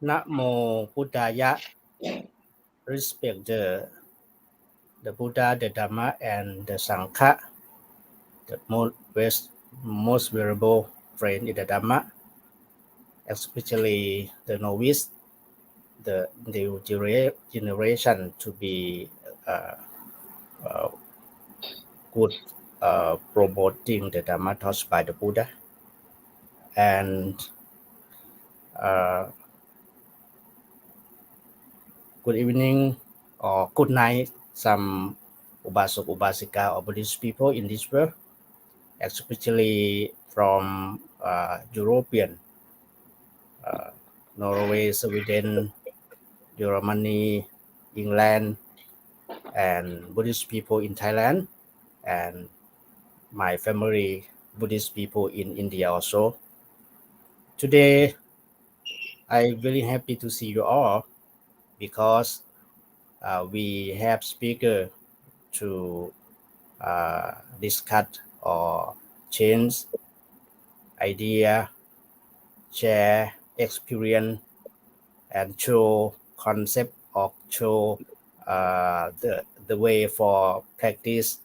Namo Buddhaya. Respect the Buddha, the Dhamma, and the Sangha, the most venerable friend in the Dhamma, especially the novice, the new generation to be uh, uh, good promoting the Dhamma taught by the Buddha. And good evening or good night, some Ubasuk Ubasika or Buddhist people in this world, especially from European, Norway, Sweden, Germany, England, and Buddhist people in Thailand, and my family Buddhist people in India also. Today, I'm very happy to see you all because we have speaker to discuss or change idea, share experience, and show concept or show the way for practice,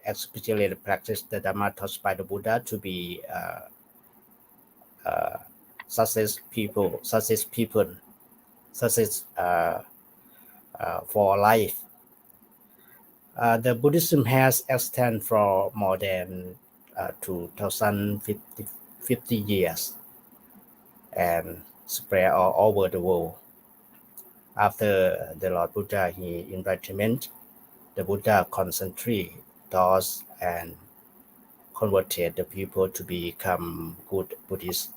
especially the practice the Dhamma taught by the Buddha to be success for life. The Buddhism has extended for more than 2050 years and spread all over the world. After the Lord Buddha, his enlightenment, the Buddha concentrated thoughts and converted the people to become good Buddhists.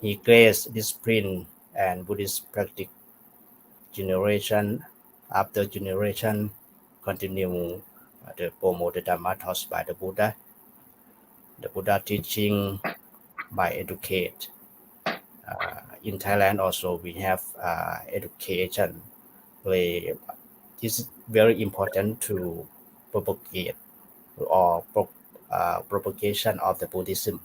He graced discipline and Buddhist practice generation after generation continue to promote the Dhamma taught by the Buddha. The Buddha teaching by educate. In Thailand also we have education. This is very important to propagate or propagation of the Buddhism.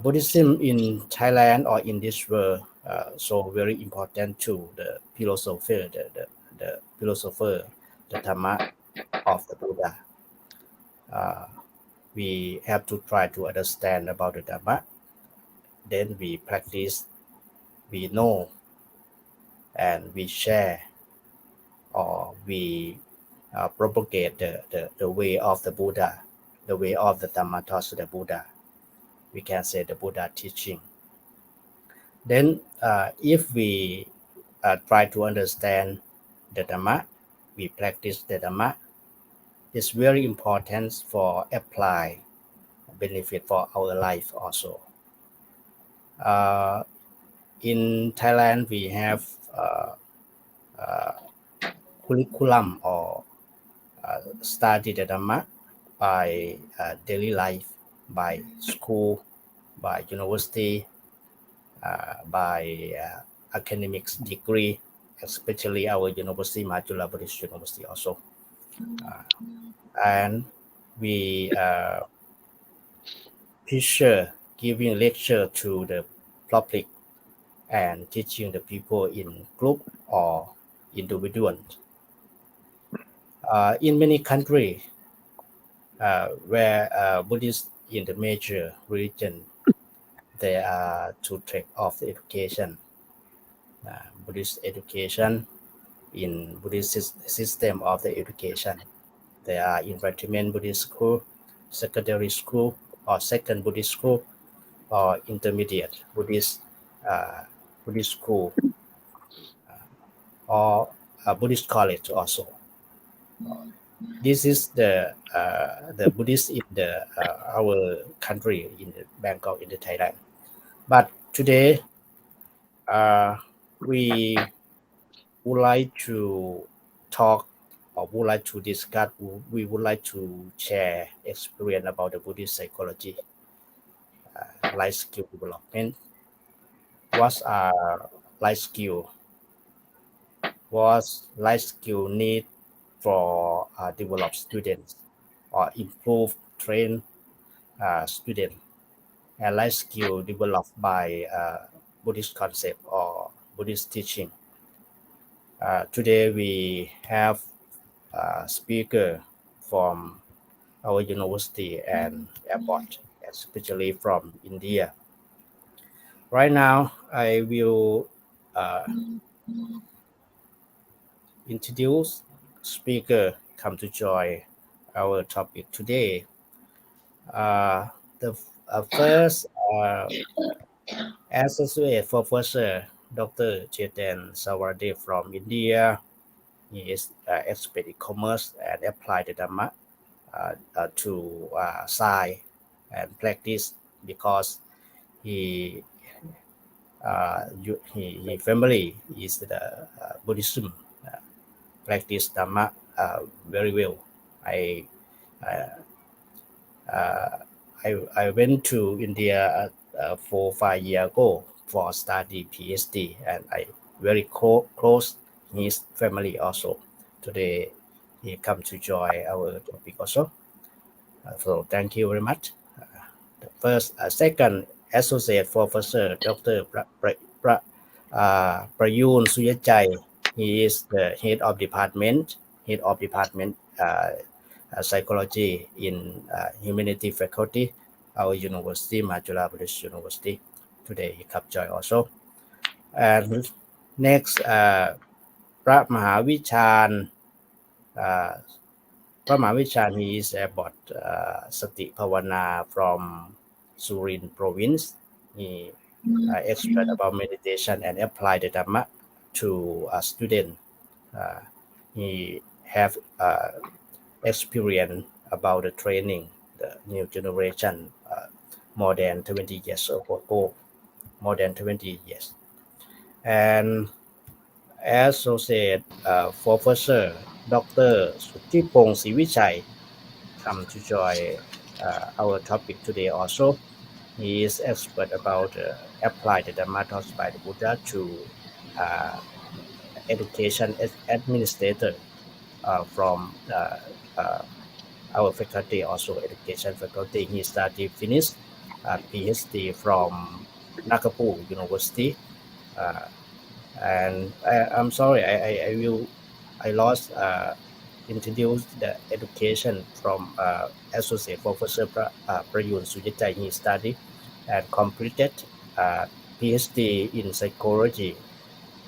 Buddhism in Thailand or in this world so very important to the philosopher, the philosopher, the Dhamma of the Buddha. We have to try to understand about the Dhamma. Then we practice, we know, and we share or we propagate the way of the Buddha, the way of the Dhamma taught the Buddha. We can say the Buddha teaching. Then if we try to understand the Dhamma, we practice the Dhamma. It's very important for apply benefit for our life also. In Thailand, we have curriculum or study the Dhamma by daily life, by school, by university, by academics degree, especially our university, Majula Buddhist University also. And we teacher giving lecture to the public and teaching the people in group or individual. In many countries where Buddhists in the major religion, they are to track of the education, Buddhist education in Buddhist system of the education. There are enlightenment Buddhist school, secondary school, or second Buddhist school, or intermediate Buddhist school, or Buddhist college also. This is the Buddhist in our country in the Bangkok in the Thailand. But today we would like to talk or would like to discuss. We would like to share experience about the Buddhist psychology, life skill development. What are life skill? What life skill need for develop students or improve train student, and life skill developed by Buddhist concept or Buddhist teaching. Today we have a speaker from our university and airport, especially from India. Right now, I will uh, introduce speaker come to join our topic today. The first associate professor, Dr. Chetan Sawarde from India. He is expert in commerce and applied the Dhamma to science and practice because he he family is the Buddhism uh, practice Dhamma very well. I uh, uh, I went to India 4 5 years ago for study PhD, and I very close his family also. Today he come to join our topic also. So thank you very much. The first, second associate professor, Dr. Prayun Suyachai. He is the head of department psychology in humanity faculty, our university, Majula Buddhist University. Today he come join also. And next, พระมหาวิชาญ uh, Pramavichan, he is about Sati Pavana from Surin province. He expert about meditation and apply the Dhamma to a student. Uh, he have experience about the training the new generation more than 20 years ago, more than 20 years. And associate professor Dr. Suttipong Sivichai come to join our topic today also. He is expert about applied the Dhamma taught by the Buddha to uh, education administrator from uh, our faculty, also education faculty. He studied finished PhD from Nagpur University. Uh, and I'm sorry, I will I lost introduce the education from associate professor Prayun Sujita. He studied and completed uh, PhD in psychology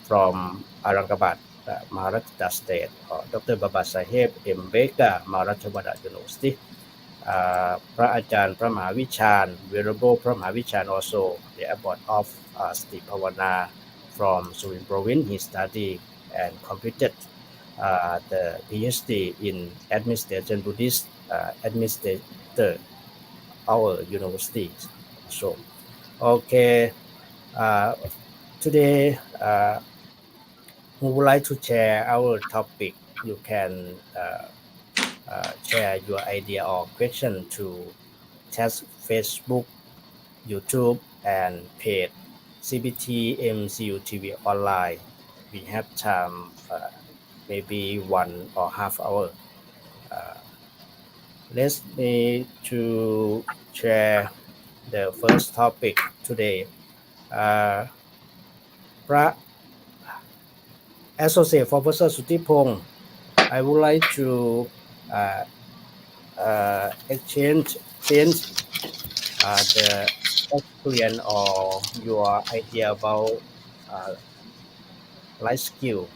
from Aurangabad, Maharashtra State, or Dr. Babasaheb Mbeka, Maharashtra University. พระอาจารย์พระมหาวิชาญ Venerable พระมหาวิชาญ also the abbot of Sati Pavana from Surin province. He studied and completed the PhD in administration Buddhist administrator our university. So okay, today who would like to share our topic? You can share your idea or question to chat Facebook, YouTube, and page CBT MCU TV online. We have time, maybe 1 or half hour. Uh, let's me to share the first topic today. Uh, พระ Associate Professor Suttipong, I would like to exchange the experience or your idea about uh, life skill,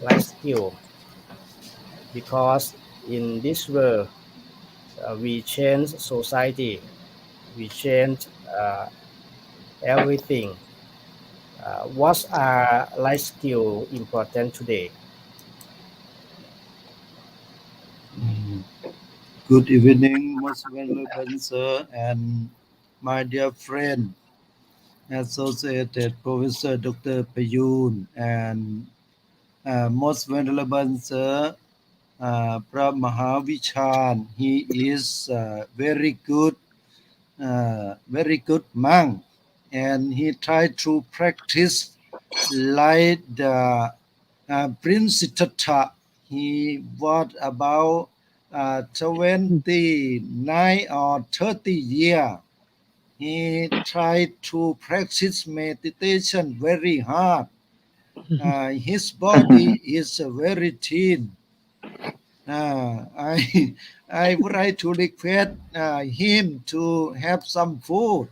life skill, because in this world we change society, we change everything. What are life skill important today? Good evening, most valuable sir, and my dear friend, Associated Professor Dr. Payun, and most venerable sir, Mahavichan. He is very good monk, and he tried to practice like the Prince Siddhartha. He was about 29 or 30 years. He tried to practice meditation very hard. His body is very thin. I I would like to request him to have some food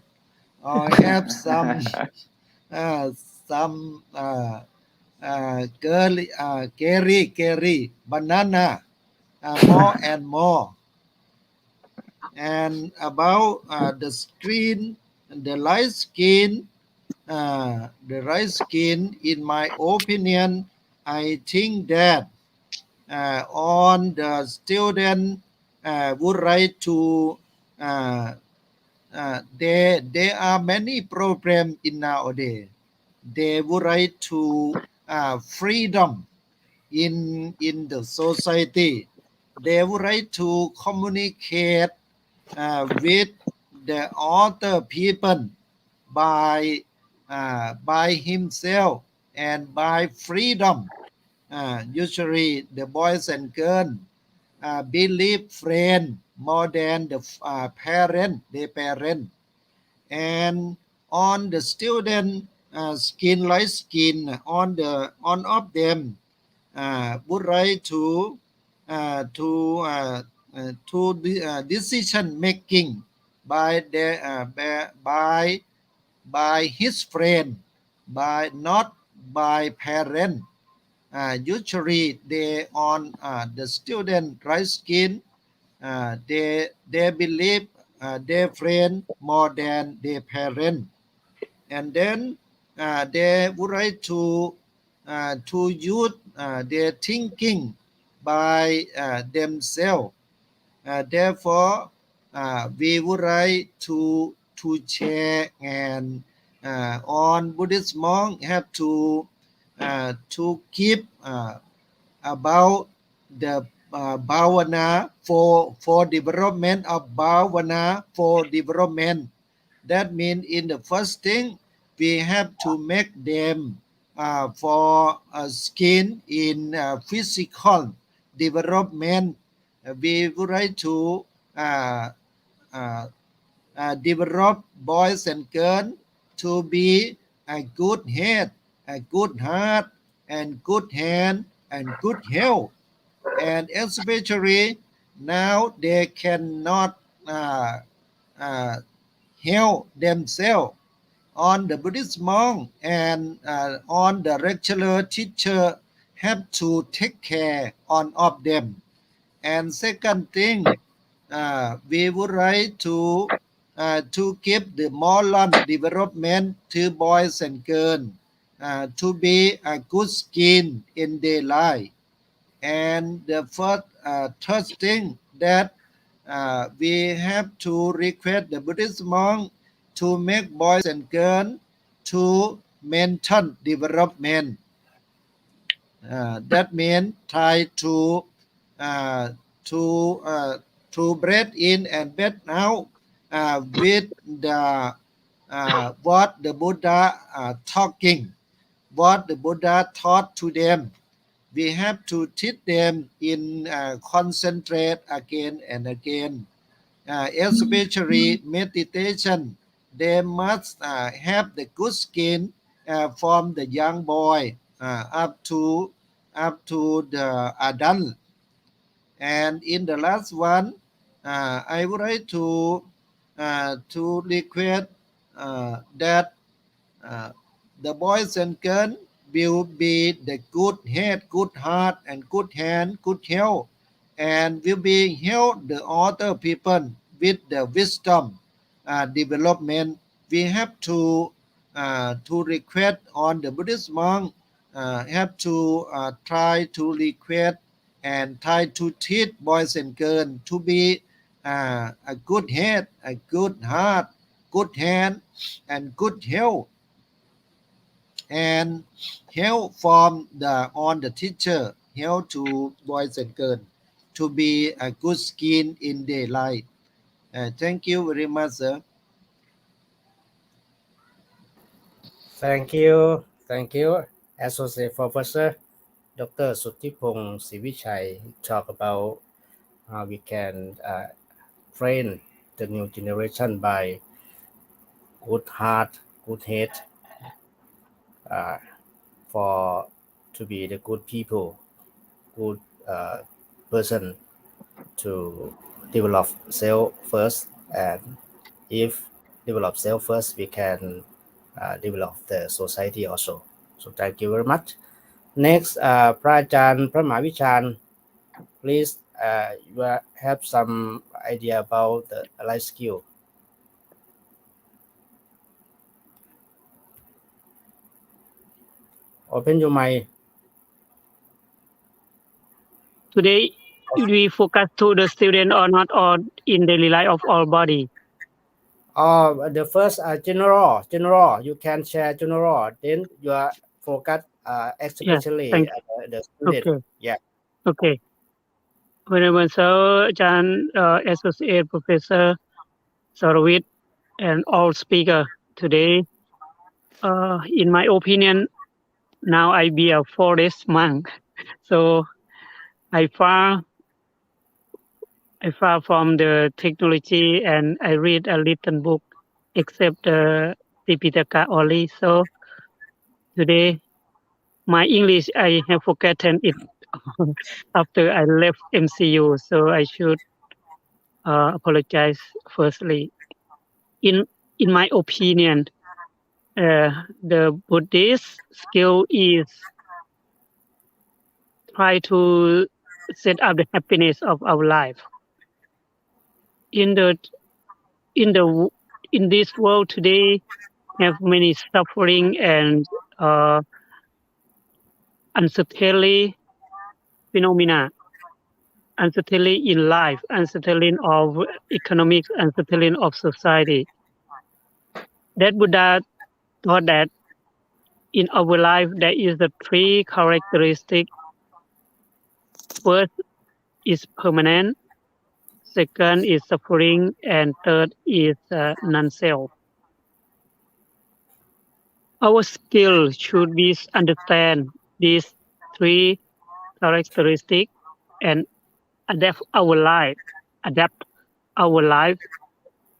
or have uh, some curry banana more and more. And about the light skin, in my opinion, I think that on the student would like to there are many problems in nowadays. They would like to freedom in the society. They would like to communicate with the other people by himself and by freedom. Usually the boys and girls believe friend more than the their parent. And on the student skin, light skin, on of them would like to decision making by by his friend, by not by parent. Usually they on the student right skin, they believe their friend more than their parent. And then they would like to use their thinking by themselves. Therefore, we would like to share and on Buddhist monk have to keep about the bhavana for development of bhavana for development. That means in the first thing we have to make them for skin in physical development. We would like to uh, uh, develop boys and girls to be a good head, a good heart, and good hand and good health. And especially now they cannot uh, uh, help themselves. On the Buddhist monk and on the regular teacher have to take care on of them. And second thing, we would like to give the moral development to boys and girls to be a good skin in their life. And the third thing that we have to request the Buddhist monk to make boys and girls to mental development. That means try uh, to uh, to breathe in and breathe out with the what the Buddha talking, what the Buddha taught to them. We have to teach them in concentrate again and again. Especially meditation, they must have the good skin from the young boy up to the adult. And in the last one, I would like to request that uh, the boys and girls will be the good head, good heart, and good hand, good health, and will be help the other people with the wisdom development. We have to request on the Buddhist monk have to try to request and try to teach boys and girls to be a good head, a good heart, good hand, and good health, and help from the on the teacher help to boys and girls to be a good skin in their life. Thank you very much, sir. Thank you, Associate Professor Dr. Suttipong Sivichai talk about we can train the new generation by good heart, good head, uh, for to be the good people, good person to develop self first, and if develop self first, we can develop the society also. So thank you very much. Next, พระอาจารย์พระมหาวิชาญ please you have some idea about the life skill. Open your mic. Today, we focus to the student or not, or in daily life of our body? The first general you can share general, then you are focus especially thank the student. Okay. Yeah. Okay. Honorable Sir, Chan, Associate Professor Saravit, and all speaker today. In my opinion, now I be a forest monk, so I far from the technology, and I read a little book, except the Tipitaka only. So today, my English I have forgotten it after I left MCU, so I should apologize firstly. In my opinion, the Buddhist skill is try to set up the happiness of our life. In the in the in this world today, have many suffering and uncertainty phenomena, uncertainty in life, uncertainty of economics, uncertainty of society. That Buddha thought that in our life there is the three characteristics. First is permanent, second is suffering, and third is non-self. Our skill should be understand these three characteristics and adapt our life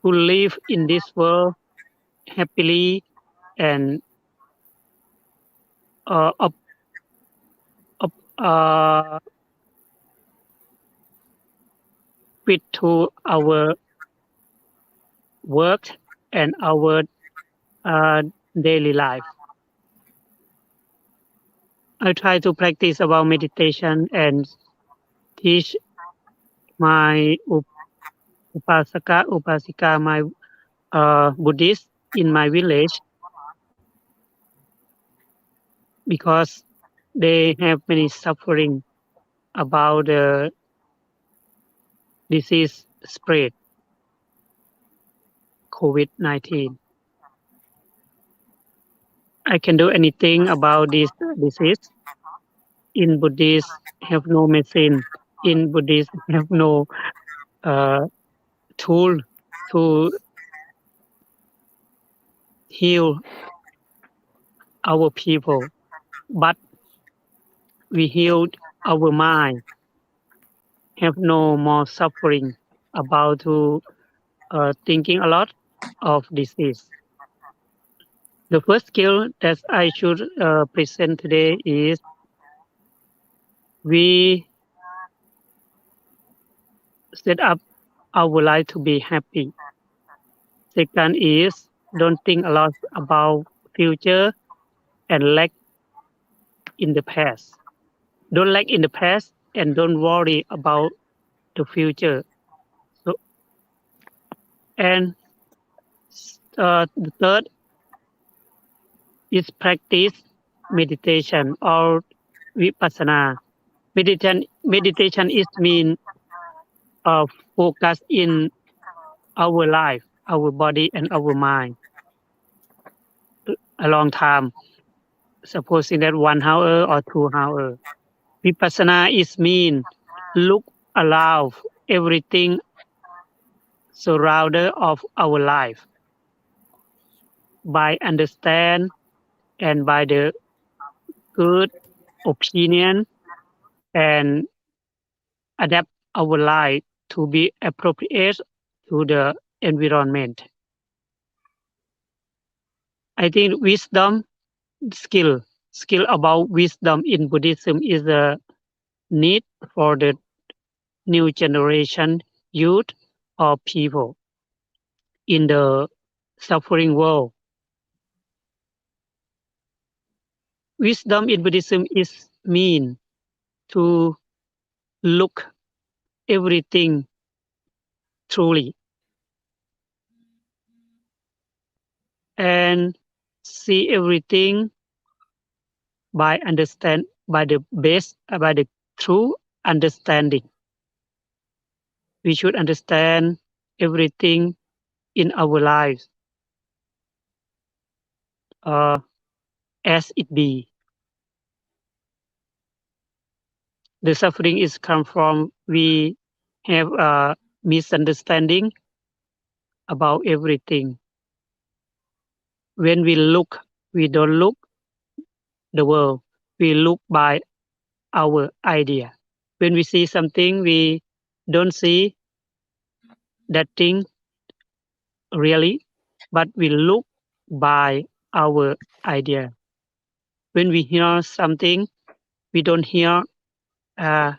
to live in this world happily and up, fit to our work and our daily life. I try to practice about meditation and teach my upasika, my Buddhist in my village, because they have many suffering about the disease spread, COVID-19. I can do anything about this disease. In Buddhist, have no medicine. In Buddhist, have no tool to heal our people, but we healed our mind, have no more suffering about to thinking a lot of disease. The first skill that I should present today is we set up our life to be happy. Second is don't think a lot about future and lack in the past. Don't lack in the past and don't worry about the future. So, and the third is practice meditation or vipassana. Meditation is mean focus in our life, our body, and our mind a long time. Supposing that 1 hour or 2 hours. Vipassana is mean look around everything surrounded of our life by understand and by the good opinion and adapt our life to be appropriate to the environment. I think skill, skill about wisdom in Buddhism is a need for the new generation, youth, or people in the suffering world. Wisdom in Buddhism is mean to look everything truly and see everything by the best by the true understanding. We should understand everything in our lives uh, as it be. The suffering is come from we have a misunderstanding about everything. When we look, we don't look the world. We look by our idea. When we see something, we don't see that thing really, but we look by our idea. When we hear something, we don't hear uh,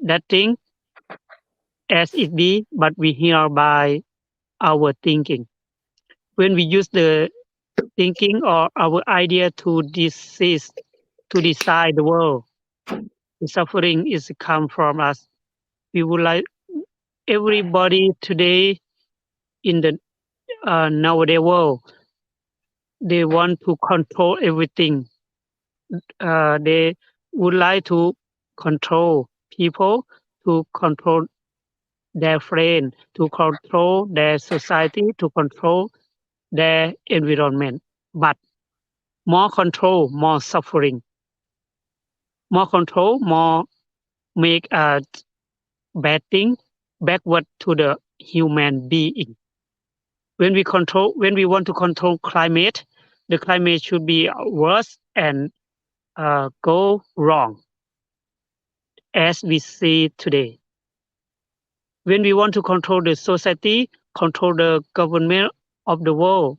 that thing as it be, but we hear by our thinking. When we use the thinking or our idea to decide the world, the suffering is come from us. We would like everybody today in the nowadays world, they want to control everything. They would like to control people, to control their friend, to control their society, to control their environment. But more control, more suffering. More control, more make a bad thing backward to the human being. When we want to control climate, the climate should be worse and go wrong as we see today. When we want to control the society, control the government of the world,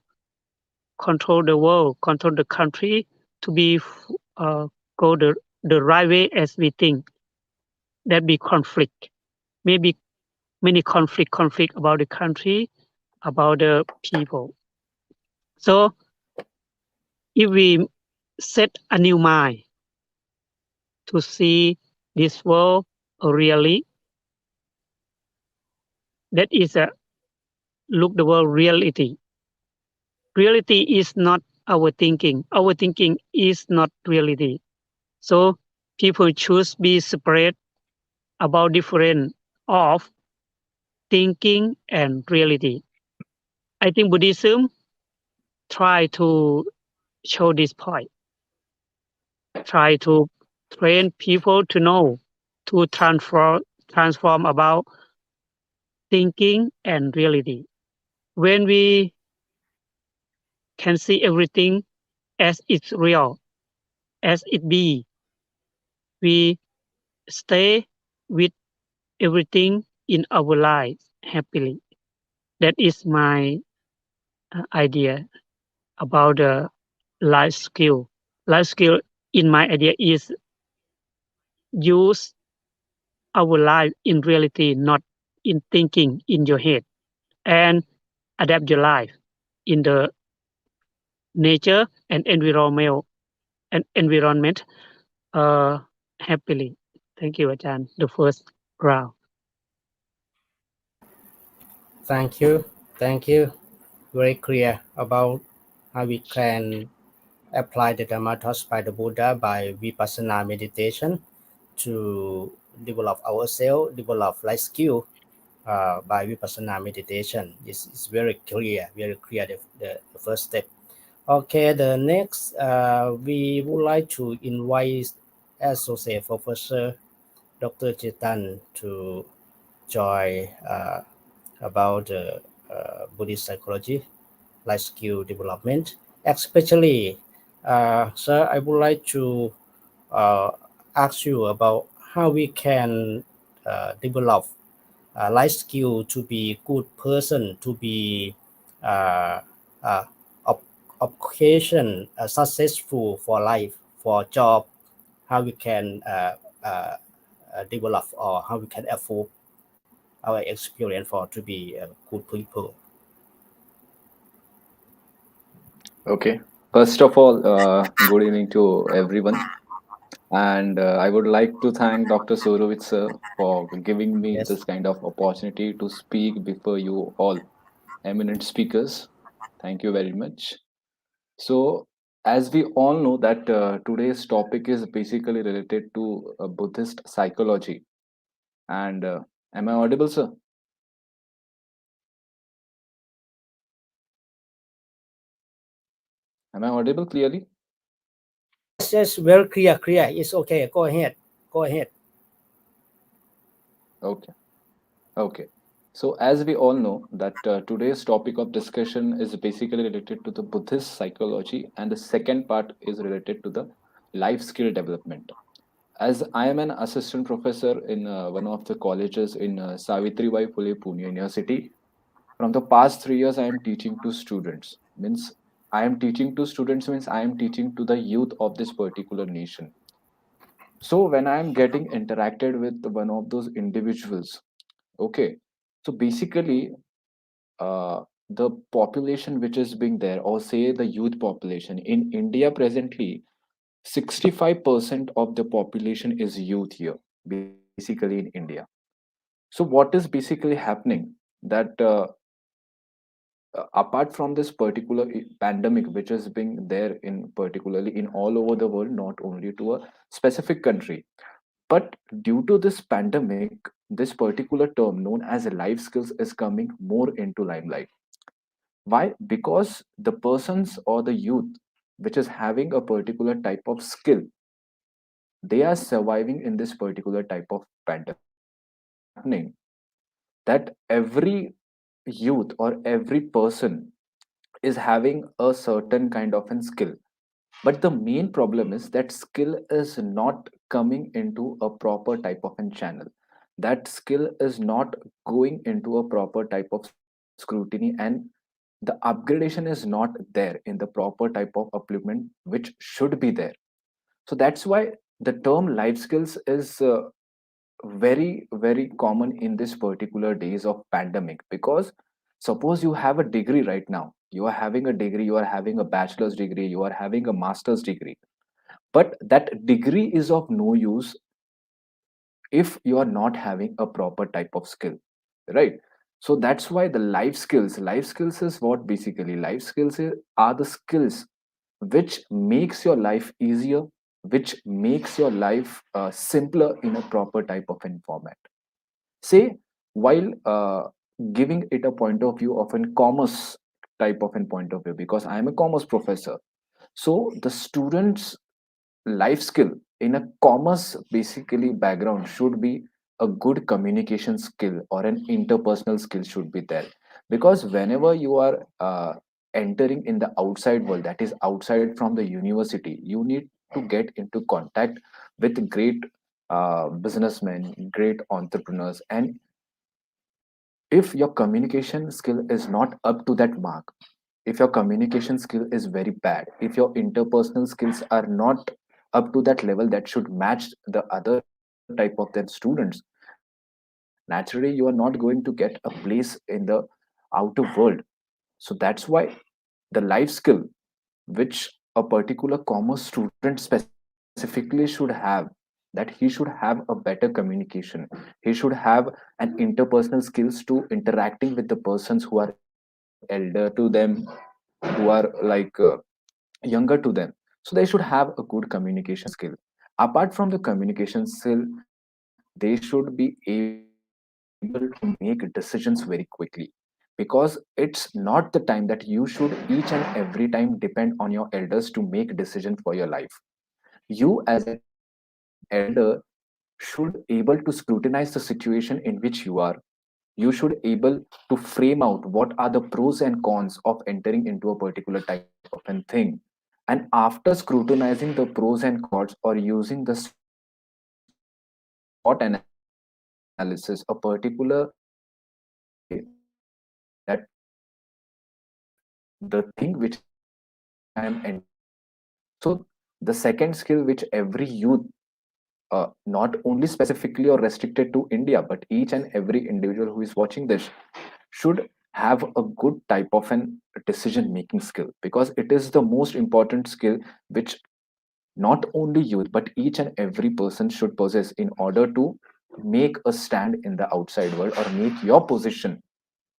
control the country to be go the right way as we think. That be conflict. Maybe many conflict about the country, about the people. So if we set a new mind to see this world really, that is a look the world reality. Reality is not our thinking. Our thinking is not reality. So people choose be separate about different of thinking and reality. I think Buddhism try to show this point, try to train people to know, to transform about thinking and reality. When we can see everything as it's real, as it be, we stay with everything in our lives happily. That is my idea about the life skill. Life skill in my idea is use our life in reality, not in thinking in your head, and adapt your life in the nature and environment uh, happily. Thank you, Ajahn. The first round. Thank you. Thank you. Very clear about how we can apply the Dhamma taught by the Buddha by Vipassana meditation to develop ourselves, develop life skill by Vipassana meditation. It's very clear the first step. Okay, the next we would like to invite Associate Professor Dr. Chetan to join about Buddhist psychology, life skill development. Especially, sir, I would like to uh, ask you about how we can develop life skill to be good person, to be uh, uh, occasion successful for life, for job, how we can develop or how we can afford our experience for to be good people. Okay. First of all, good evening to everyone. And I would like to thank Dr. Surovich sir for giving me Yes. this kind of opportunity to speak before you all eminent speakers. Thank you very much. So, as we all know that today's topic is basically related to Buddhist psychology. And am I audible, sir? Am I audible clearly? Yes, yes, very clear, clear. It's okay. Go ahead. Go ahead. Okay. Okay. So, as we all know, that today's topic of discussion is basically related to the Buddhist psychology, and the second part is related to the life skill development. As I am an assistant professor in one of the colleges in Savitribai Phule Pune University, from the past 3 years, I am teaching to students. Means I am teaching to students means I am teaching to the youth of this particular nation. So when I am getting interacted with one of those individuals, okay, so basically the population which is being there, or say the youth population in India presently, 65% of the population is youth here, basically in India. So what is basically happening that apart from this particular pandemic which is being there in particularly in all over the world, not only to a specific country, but due to this pandemic, this particular term known as life skills is coming more into limelight. Why? Because the persons or the youth which is having a particular type of skill, they are surviving in this particular type of pandemic. What is happening that every youth or every person is having a certain kind of a skill, but the main problem is that skill is not coming into a proper type of a channel. That skill is not going into a proper type of scrutiny, and the upgradation is not there in the proper type of upliftment which should be there. So that's why the term life skills is very common in this particular days of pandemic. Because suppose you have a degree right now, you are having a degree, you are having a bachelor's degree, you are having a master's degree, but that degree is of no use if you are not having a proper type of skill, right? So that's why the life skills is what basically life skills are the skills which makes your life easier, which makes your life simpler in a proper type of format. Say, while giving it a point of view of a commerce type of a point of view, because I am a commerce professor, so the students life skill in a commerce basically background should be a good communication skill or an interpersonal skill should be there. Because whenever you are entering in the outside world, that is outside from the university, you need to get into contact with great businessmen, great entrepreneurs. And if your communication skill is not up to that mark, if your communication skill is very bad, if your interpersonal skills are not up to that level that should match the other type of their students, naturally you are not going to get a place in the outer world. So that's why the life skill which a particular commerce student specifically should have, that he should have a better communication, he should have an interpersonal skills to interacting with the persons who are elder to them, who are like younger to them. So they should have a good communication skill. Apart from the communication skill, they should be able to make decisions very quickly. Because it's not the time that you should each and every time depend on your elders to make decision for your life. You as an elder should able to scrutinize the situation in which you are. You should able to frame out what are the pros and cons of entering into a particular type of a thing. And after scrutinizing the pros and cons or using the SWOT analysis, you should able to make a decision analysis, a particular way that the thing which I am entering into. So the second skill which every youth, not only specifically or restricted to India, but each and every individual who is watching this should have a good type of an decision making skill, because it is the most important skill which not only youth but each and every person should possess in order to make a stand in the outside world or make your position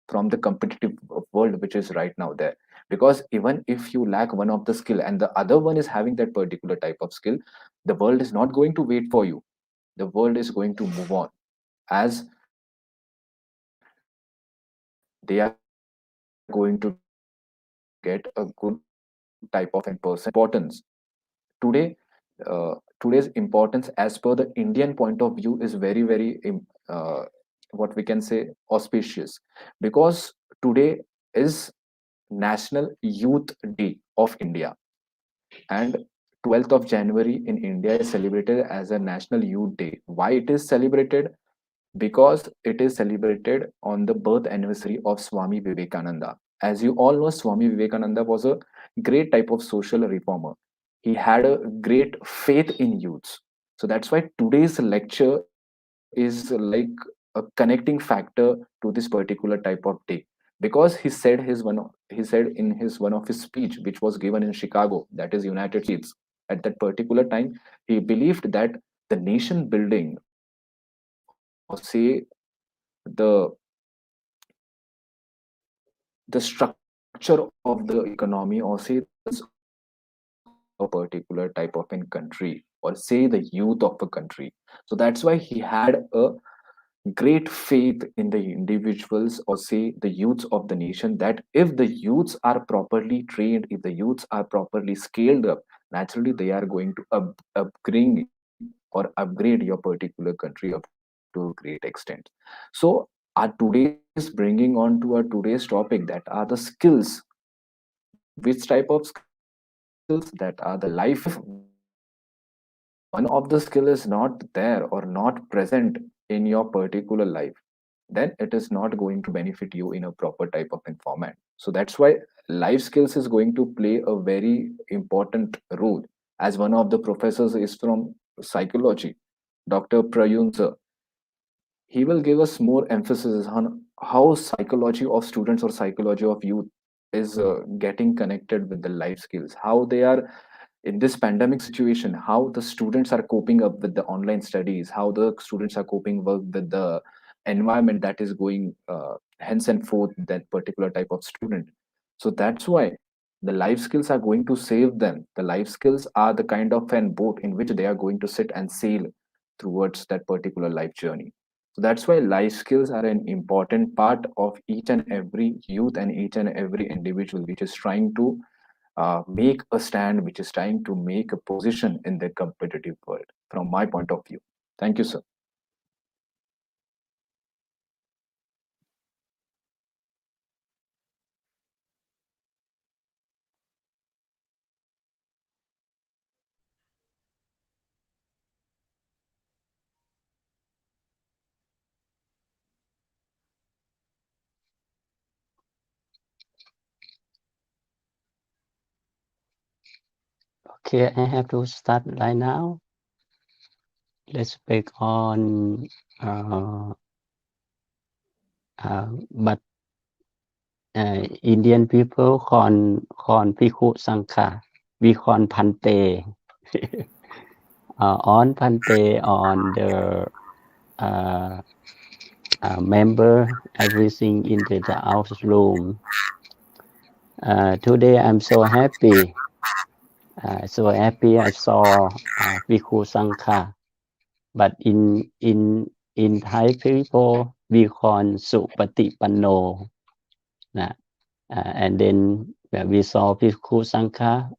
from the competitive world which is right now there. Because even if you lack one of the skill and the other one is having that particular type of skill, the world is not going to wait for you. The world is going to move on, as they are going to get a good type of an person. Today's importance, today's importance as per the Indian point of view is very very what we can say auspicious, because today is National Youth Day of India, and 12th of January in India is celebrated as a National Youth Day. Why it is celebrated? Because it is celebrated on the birth anniversary of Swami Vivekananda. As you all know, Swami Vivekananda was a great type of social reformer. He had a great faith in youths. So that's why today's lecture is like a connecting factor to this particular type of day. Because he said in his one of his speech, which was given in Chicago, that is United States, at that particular time, he believed that the nation building, or say the the structure of the economy, or say the of a particular type of a country, or say the youth of a country. So that's why he had a great faith in the individuals, or say the youths of the nation, that if the youths are properly trained, if the youths are properly scaled up, naturally they are going to upgrade or upgrade your particular country up to a great extent. So our today's bringing on to our today's topic, that are the skills. Which type of skills? That are the life skills. If one of the skill is not there or not present in your particular life, then it is not going to benefit you in a proper type of format. So that's why life skills is going to play a very important role. As one of the professors is from psychology, Dr. Prayun sir, he will give us more emphasis on how psychology of students or psychology of youth is getting connected with the life skills, how they are in this pandemic situation, how the students are coping up with the online studies, how the students are coping with the environment that is going hence and forth with that particular type of student. So that's why the life skills are going to save them. The life skills are the kind of an boat in which they are going to sit and sail towards that particular life journey. So that's why life skills are an important part of each and every youth and each and every individual which is trying to make a stand, which is trying to make a position in the competitive world, from my point of view. Thank you, sir. Okay, I have to start right now. Let's speak on but Indian people con Bhikkhu Sangha. We con Pante. On Pante on the uh, member, everything in the house room. Today I'm so happy. So happy I saw Bhikkhu Sangha. But in Thai people, we call Supatipanno. And then when we saw Bhikkhu Sangha,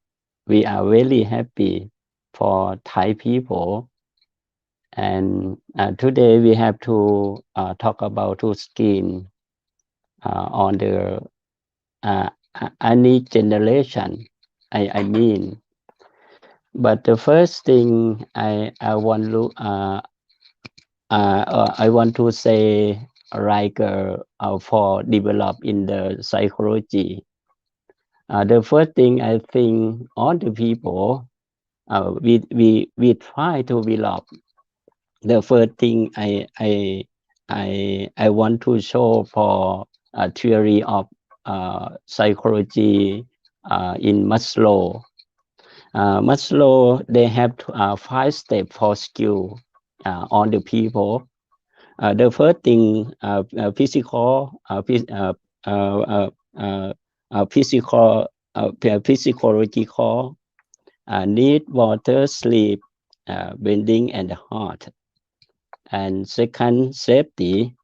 we are really happy for Thai people. And today we have to talk about two skin on the any generation. I mean, but the first thing I want to I want to say like for develop in the psychology. The first thing I think all the people we try to develop. The first thing I want to show for a theory of psychology in Maslow. Maslow they have 5 steps for skill on the people. The first thing physical physical physiological need water, sleep, breathing, and heart. And second, safety,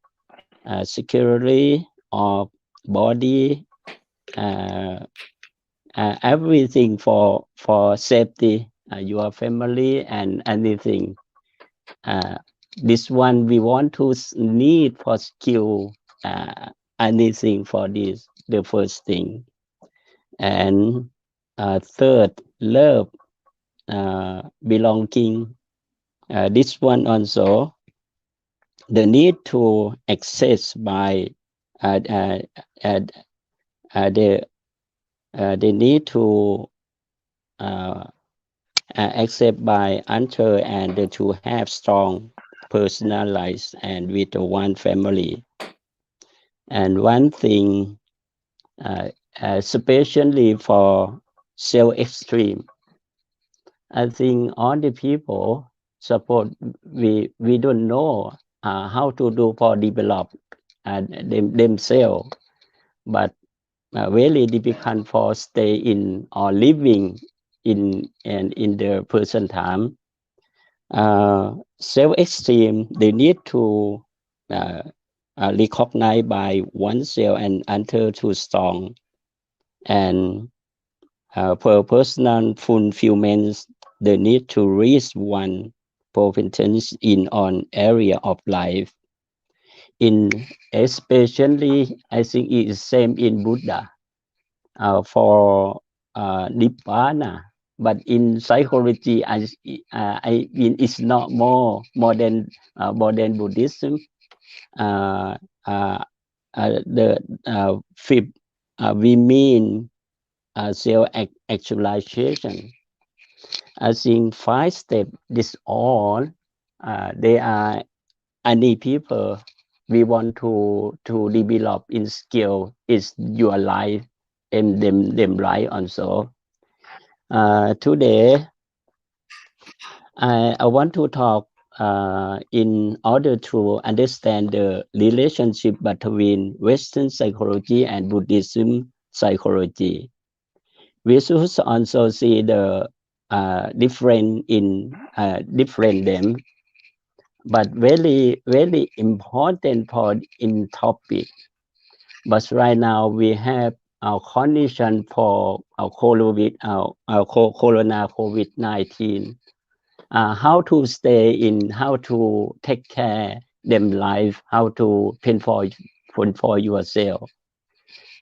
security of body, uh, everything for safety, your family and anything. Uh, this one we want to need for skill, anything for this, the first thing. And third, love, belonging. This one also the need to access by uh, uh, uh, the they need to uh, accept by enter and to have strong personal lives and with one family. And one thing, uh, especially for self extreme, I think all the people support we don't know how to do for develop themselves, but really difficult for stay in or living in and in the present time. Self-esteem they need to uh, recognize by oneself and enter too strong and for personal fulfillment they need to reach one potential in an area of life in especially I think it is same in Buddha for nibbana, but in psychology I mean it's not more than Buddhism. uh, uh, the fifth we mean self actualization. I think 5 steps this all they are any people we want to develop in skill is your life and them right also. Today I want to talk in order to understand the relationship between Western psychology and Buddhism psychology. We should also see the different in different them, but very important part in topic. But right now we have our condition for our corona COVID-19. How to stay in, how to take care them life, how to for yourself.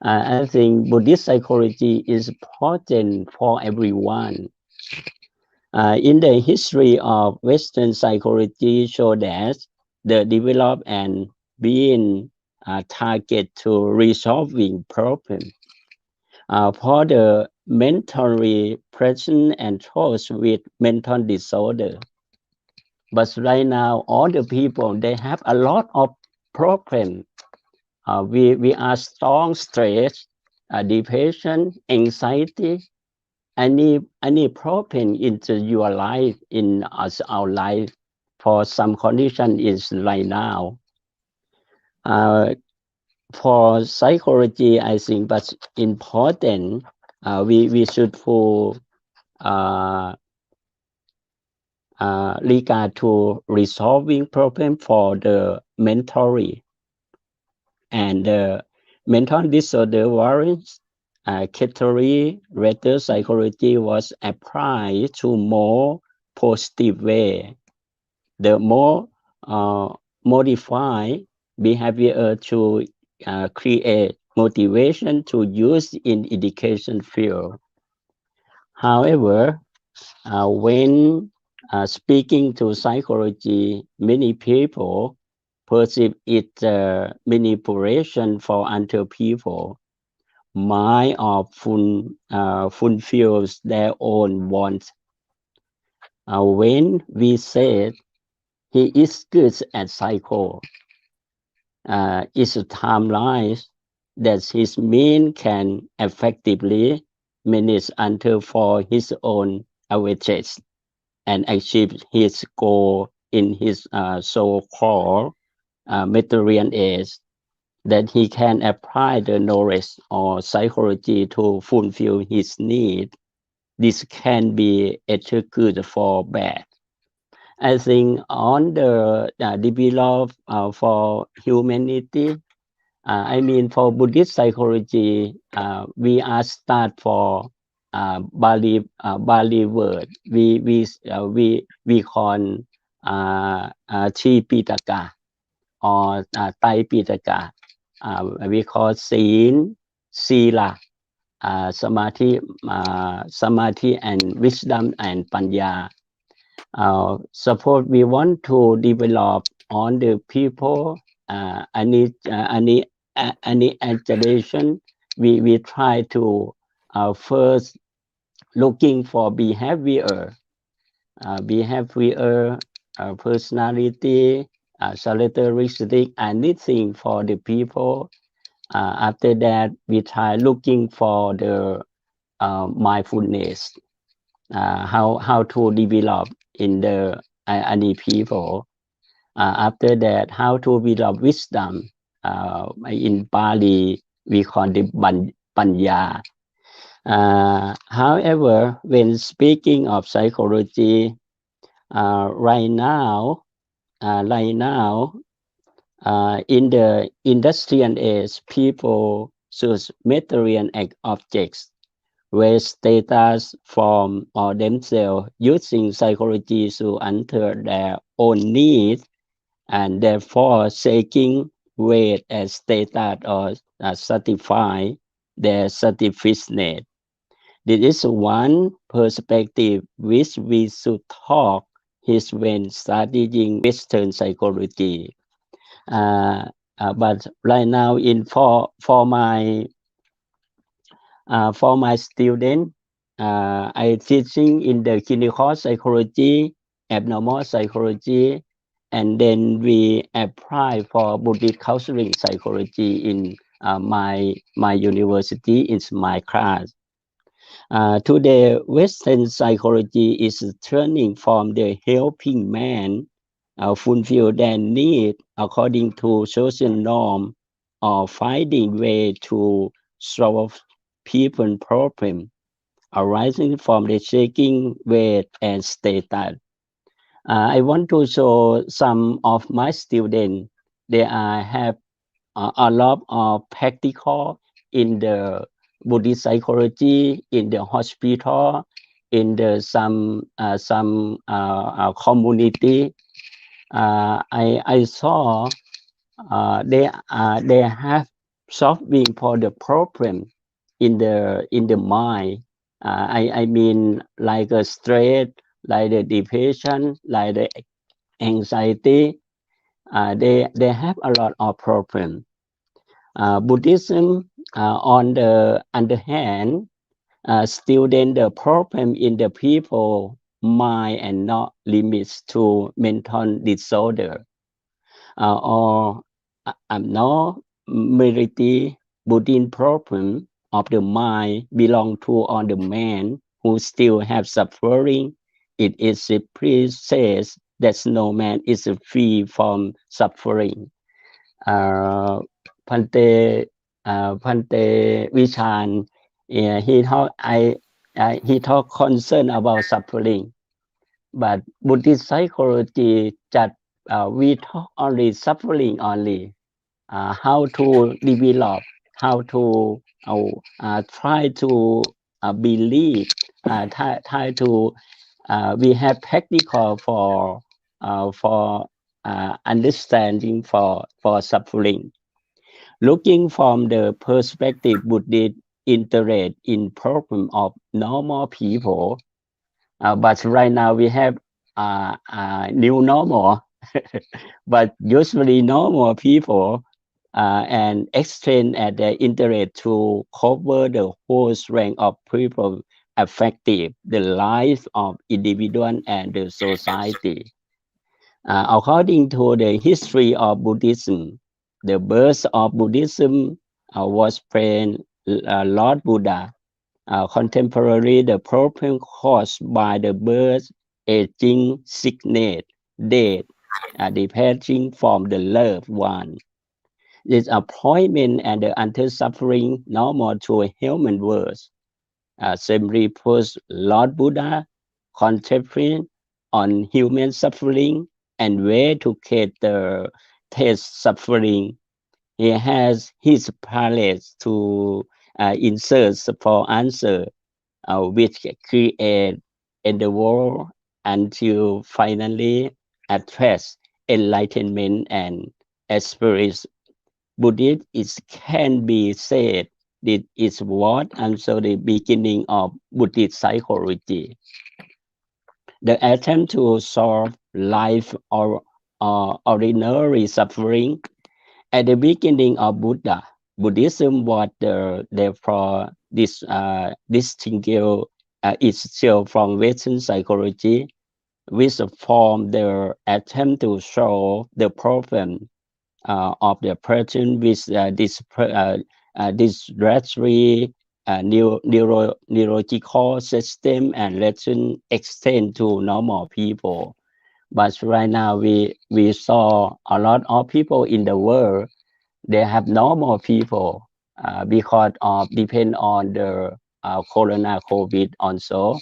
I think Buddhist psychology is important for everyone. In the history of Western psychology, show that the develop and being target to resolving problem for the mentally present and those with mental disorder. But right now, all the people they have a lot of problem. We are strong stress, depression, anxiety, any problem into your life in our life for some condition is right now. For psychology, I think, but important, we should for regard to resolving problem for the mentally and mental disorder variants. Category rather psychology was applied to more positive way. The more modify behavior to create motivation to use in education field. However, when speaking to psychology, many people perceive it manipulation for other people. Mind often fulfills their own wants. When we say he is good at psycho, it's a timeline that his mind can effectively manage until for his own advantage and achieve his goal in his so-called material age, that he can apply the knowledge or psychology to fulfill his need. This can be either good for bad. I think on the develop for humanity, I mean for Buddhist psychology, we are start for Bali word. We call Chi Pitaka or Tai Pitaka. We call Sin, Sila, Samadhi and wisdom and Panya. Suppose we want to develop on the people, any education, we try to first looking for behavior, personality, characteristic, anything for the people. After that, we try looking for the mindfulness, how to develop in the any people. After that, how to develop wisdom. In Bali, we call it panya. However, when speaking of psychology, right now, in the industrial age, people choose material objects where status form or themselves using psychology to enter their own needs and therefore seeking weight as status or satisfy their satisfaction. This is one perspective which we should talk is when studying Western psychology. But right now, for my student, I teaching in the clinical psychology, abnormal psychology, and then we apply for Buddhist counseling psychology in my university, in my class. Today, Western psychology is turning from the helping man fulfill their need according to social norm or finding way to solve people problem arising from the shaking weight and status. I want to show some of my students. They have a lot of practical in the Buddhist psychology, in the hospital, in the some community. I saw they have solving for the problem in the mind. I mean like a stress, like the depression, like the anxiety. They have a lot of problem. Buddhism, on the other hand, student the problem in the people mind and not limits to mental disorder or abnormality. Buddhist problem of the mind belong to all the man who still have suffering. It is simply says that no man is free from suffering. uh, Pante Vishan, yeah, he talk concern about suffering, but Buddhist psychology that we talk only suffering only. How to develop, how to try to believe, try to we have practical for understanding for suffering. Looking from the perspective Buddhist interest in problem of normal people, but right now we have new normal, but usually normal people and extend at the internet to cover the whole range of people affected the life of individual and the society. According to the history of Buddhism, the birth of Buddhism was when Lord Buddha. Contemporary, the problem caused by the birth, aging, sickness, death, departing from the loved one, disappointment and the unsuffering normal to a human world. Simply put, Lord Buddha contemplated on human suffering and way to cater test suffering. He has his palace to insert for answer, which create in the world until finally address enlightenment and experience. Buddhism is, can be said that is what also the beginning of Buddhist psychology. The attempt to solve life or ordinary suffering at the beginning of Buddhism was therefore distinguished itself from Western psychology, which formed the attempt to solve the problem of the person with dysregulatory neurological system and lesson extend to normal people. But right now we saw a lot of people in the world, they have normal people because of depend on the corona COVID also.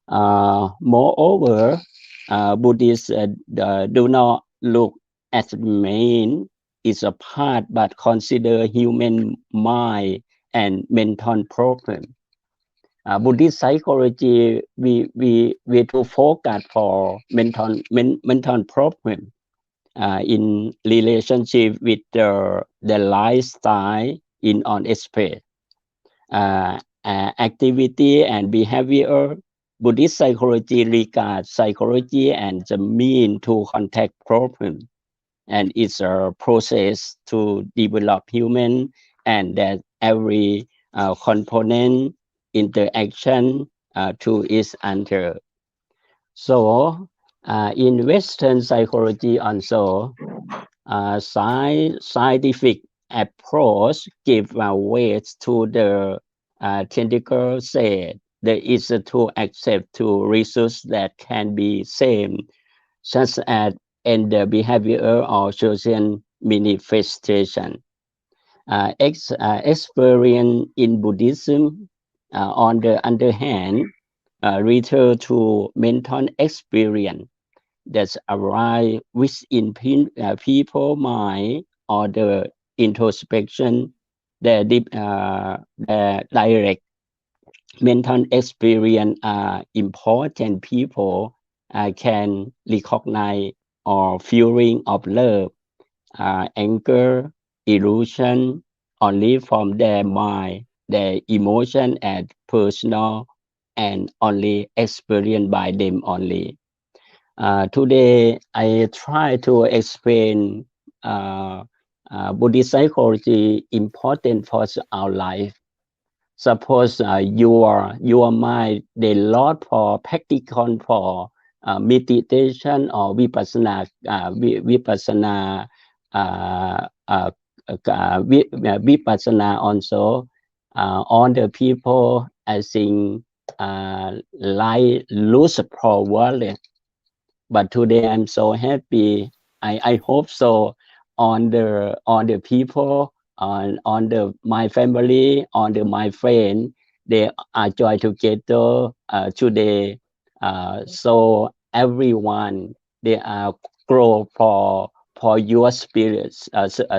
Moreover, Buddhists do not look at man is a part, but consider human mind and mental problem. Buddhist psychology, we to focus for mental problem in relationship with the lifestyle in on space, activity and behavior. Buddhist psychology regards psychology and the mean to contact problem, and it's a process to develop human and that every component interaction to its another. So in Western psychology also, scientific approach give weight to the technical said there is to accept to research that can be same, such as in the behavior or social manifestation. Experience in Buddhism, on the other hand, refer to mental experience that arise within people mind or the introspection, the direct mental experience are important. People can recognize or feeling of love, anger, illusion only from their mind, their emotion and personal and only experienced by them only. Today, I try to explain Buddhist psychology important for our life. Suppose your mind they lot for practical for meditation or vipassana vipassana also. All the people I think like lose power, but today I'm so happy. I hope so on the people on the my family on the my friend they are join together today. So everyone they are grow for your spirits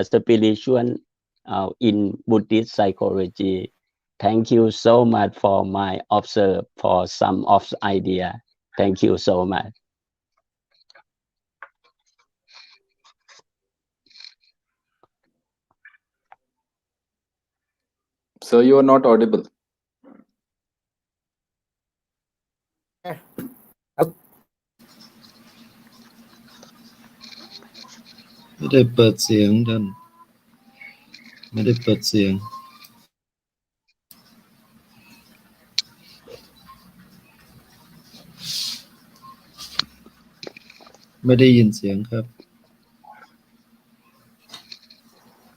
spiritual in Buddhist psychology. Thank you so much for my observe for some of the idea. Thank you so much. So you are not audible. Yeah. ไม่ได้เปิดเสียงท่านไม่ได้เปิดเสียงไม่ได้ยินเสียงครับ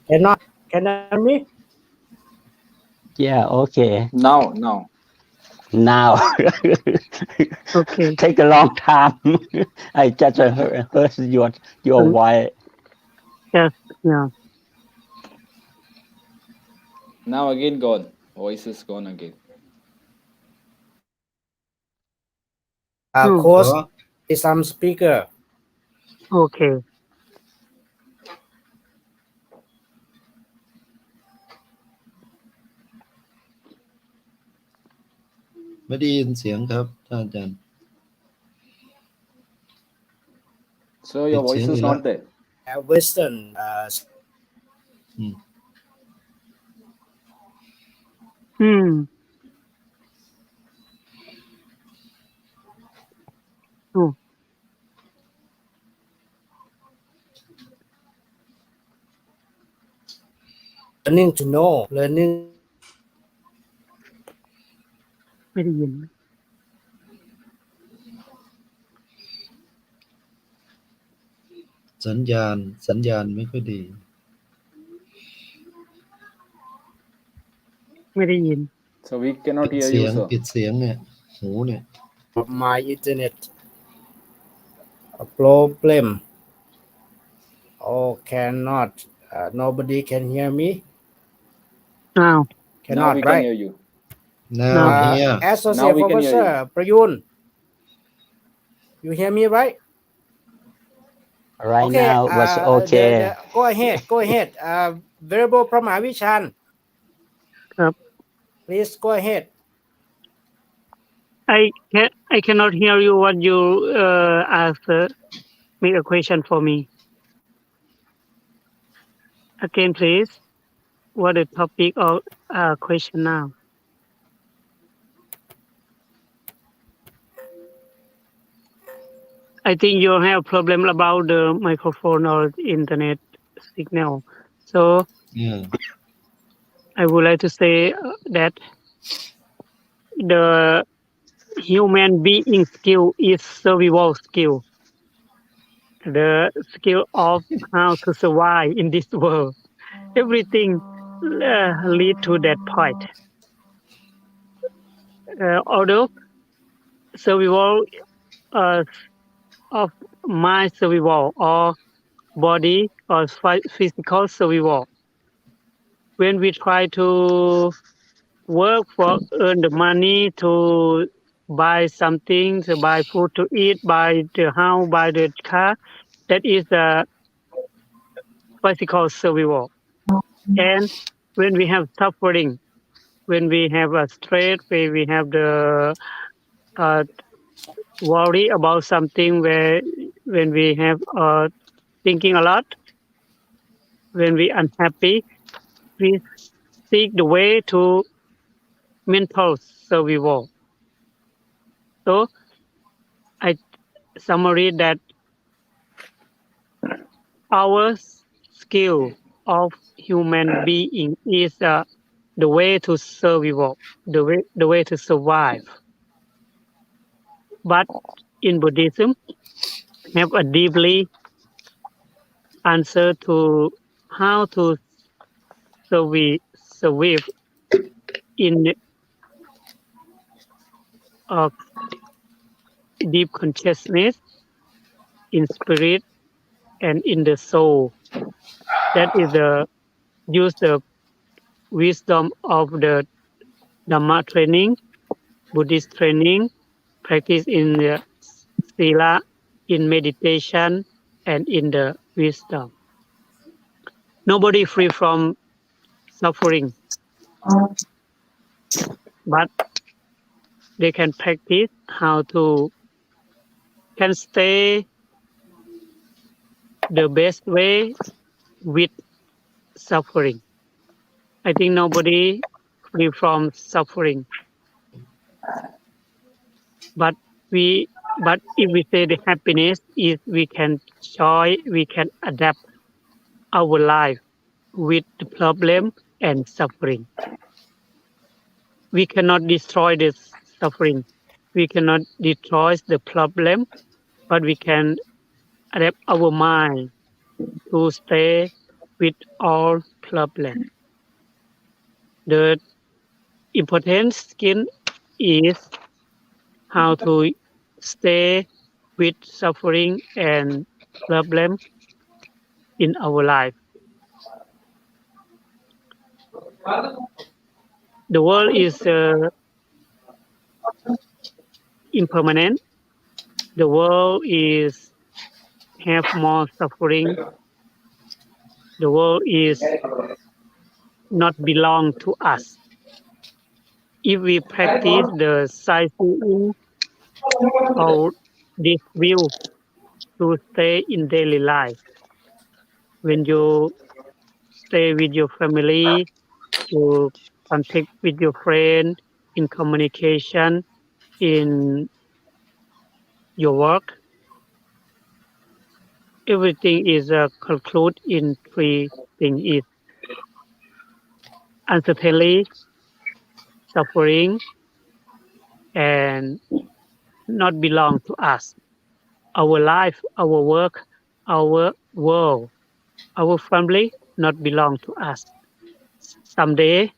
Cannot can you hear me? Yeah, okay. Now. Now Okay. take a long time. I just heard your voice. Yes. Yeah. Now again gone. Voice is gone again. Hmm. Course อ๋อ is some speaker. Okay. ไม่ได้ยินเสียงครับท่านอาจารย์ So your It's voice is here, not there. Western อืม Hmm. Oh. learning to know, learning ไม่ได้ยิน สัญญาณไม่ค่อยดี ไม่ได้ยิน So we cannot ปิด hear เสีย you, ง sir. ปิดเสียงเนี่ยหูเนี่ย of my internet problem. Oh, cannot. Nobody can hear me. อ้าว Now Cannot, we can right? hear you. now No. here Now Associate we can hear Professor Prayun, you hear me, right? Right Okay. now was okay. Go ahead. Go ahead. Variable พระมหาวิชัน ครับ Please go ahead. I cannot hear you what you ask. Make a question for me. Again, please. What the topic of question now? I think you have problem about the microphone or internet signal. So yeah I would like to say that the human being skill is survival skill. The skill of how to survive in this world. Everything lead to that point. Although survival uh, of mind survival or body or physical survival. When we try to work for earn the money to buy something, to buy food to eat, buy the house, buy the car, that is the physical survival. And when we have suffering, when we have a stress, when we have the uh, worry about something, where when we have thinking a lot, when we unhappy, we seek the way to mental survival. So I summary that our skill of human being is the way to survival, the way to survive. But in Buddhism, have a deeply answer to how to survive in uh, deep consciousness, in spirit, and in the soul. That is the use the wisdom of the Dhamma training, Buddhist training, practice in the sila, in meditation, and in the wisdom. Nobody free from suffering, but they can practice how to can stay the best way with suffering. I think nobody free from suffering, but but if we say the happiness is we can joy, we can adapt. our life with the problem and suffering. We cannot destroy the suffering. We cannot destroy the problem, but we can adapt our mind to stay with all problem. The important skill is how to stay with suffering and problem in our life. The world is impermanent. The world is have more suffering. The world is not belong to us. If we practice the sightseeing or this view to stay in daily life, when you stay with your family, you contact with your friend, in communication, in your work, everything is conclude in three things: is uncertainty, suffering, and not belong to us. Our life, our work, our world, our family not belong to us. Someday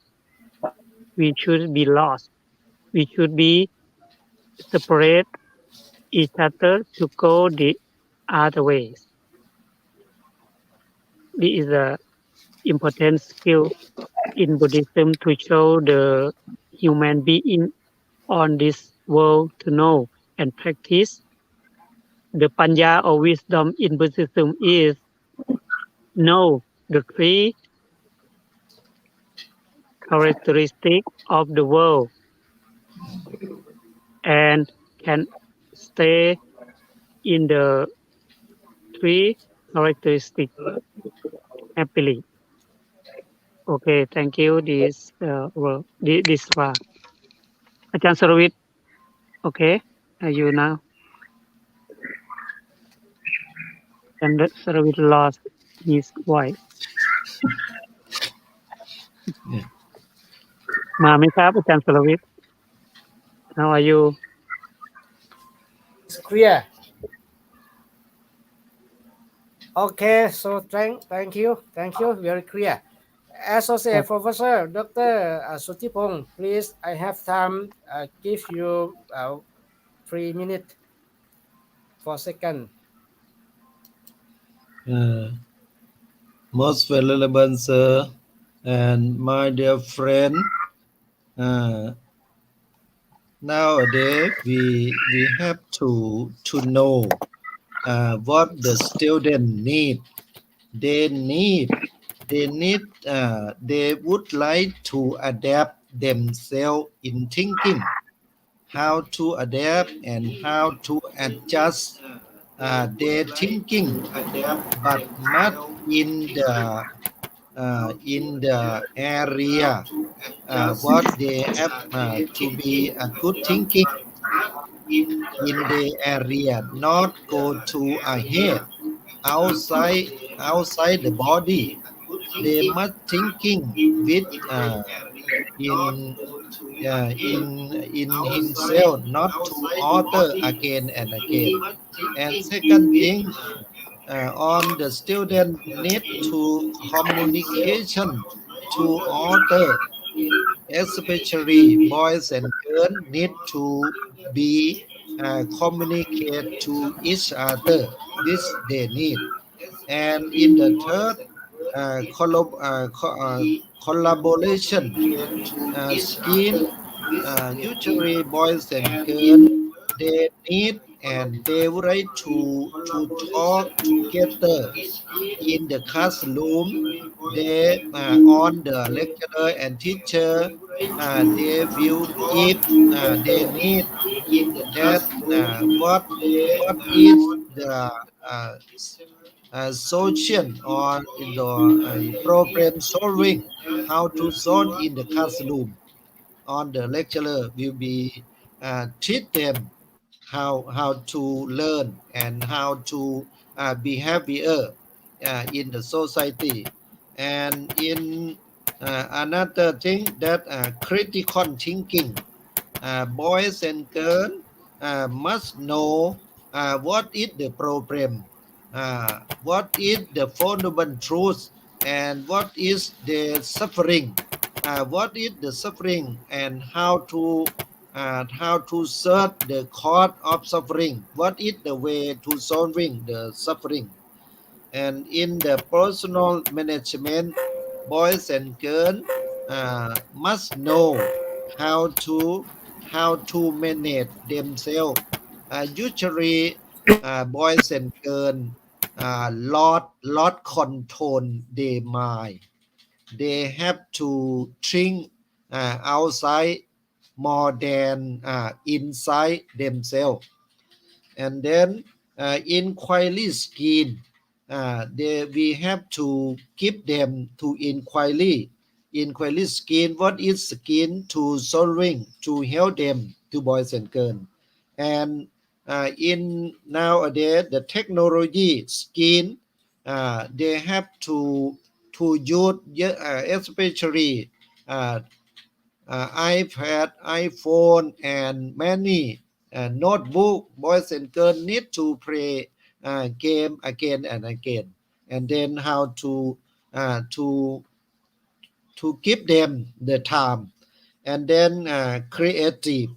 we should be lost. We should be separate each other to go the other ways. This is a important skill in Buddhism to show the human being on this world to know and practice. The panya or wisdom in Buddhism is know the three characteristics of the world and can stay in the three characteristics happily. Okay, thank you. This one. อาจารย์สรวิทย์ okay, are you now? อาจารย์สรวิทย์ lost his voice. มาไหมครับอาจารย์สรวิทย์ How are you? It's clear. Okay, so thank you, very clear. Associate Professor Dr. Sutipong, please, I have time, give you 3 minutes for second. Most valuable sir and my dear friend, nowadays we have to know what the student need. They would like to adapt themselves in thinking, how to adapt and how to adjust their thinking, but not in the area what they have to be a good thinking in the area, not go to ahead outside the body. They must thinking with in himself, not to alter again and again. And second thing, on the student need to communication to alter, especially boys and girls need to be communicate to each other. This they need. And in the third, collaboration scheme, usually boys and girls they need and they would like to talk together in the classroom. They on the lecturer and teacher, they will give they need that what is the solution or the problem solving, how to solve in the classroom. On the lecturer will be teach them how to learn and how to be happier. in the society. And in another thing that critical thinking, boys and girls must know what is the problem, what is the fundamental truth, and what is the suffering, what is the suffering, and how to serve the cause of suffering, what is the way to solving the suffering. And in the personal management, boys and girls must know how to manage themselves. Usually, boys and girls lot control their mind. They have to think outside more than inside themselves. And then inquiry skin, we have to keep them to inquiry skin. What is skin to solving to help them to boys and girls. And in nowadays the technology skin, they have to use especially uh, iPad, iPhone, and many notebook. Boys and girls need to play game again and again, and then how uh, to give them the time. And then creative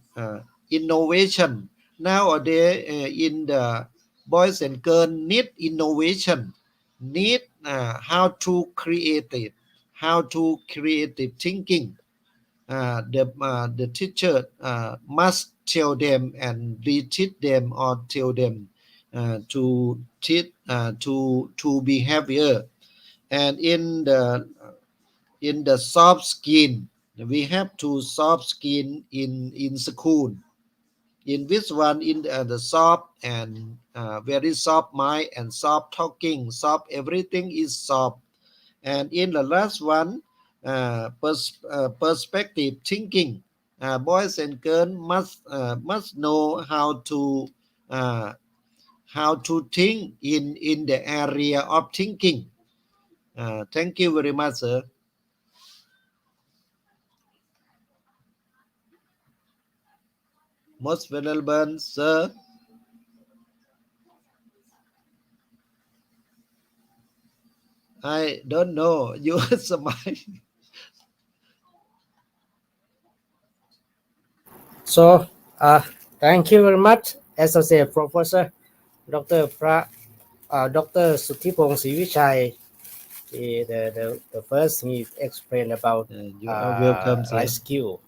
innovation. Nowadays, in the boys and girls need innovation, need how to create it, how to creative thinking. The teacher must tell them and reteach them or tell them to teach to behavior. And in the soft skin, we have to soft skin in school. In this one, in the soft and very soft mind and soft talking, soft everything is soft. And in the last one, perspective thinking. Boys and girls must know uh, how to think in the area of thinking. Thank you very much, sir. Most valuable, sir. I don't know. You smile. So, thank you very much, Associate Professor Dr. Dr. Sutipong Sivichai. The first he explained about You are welcome, sir. life skill,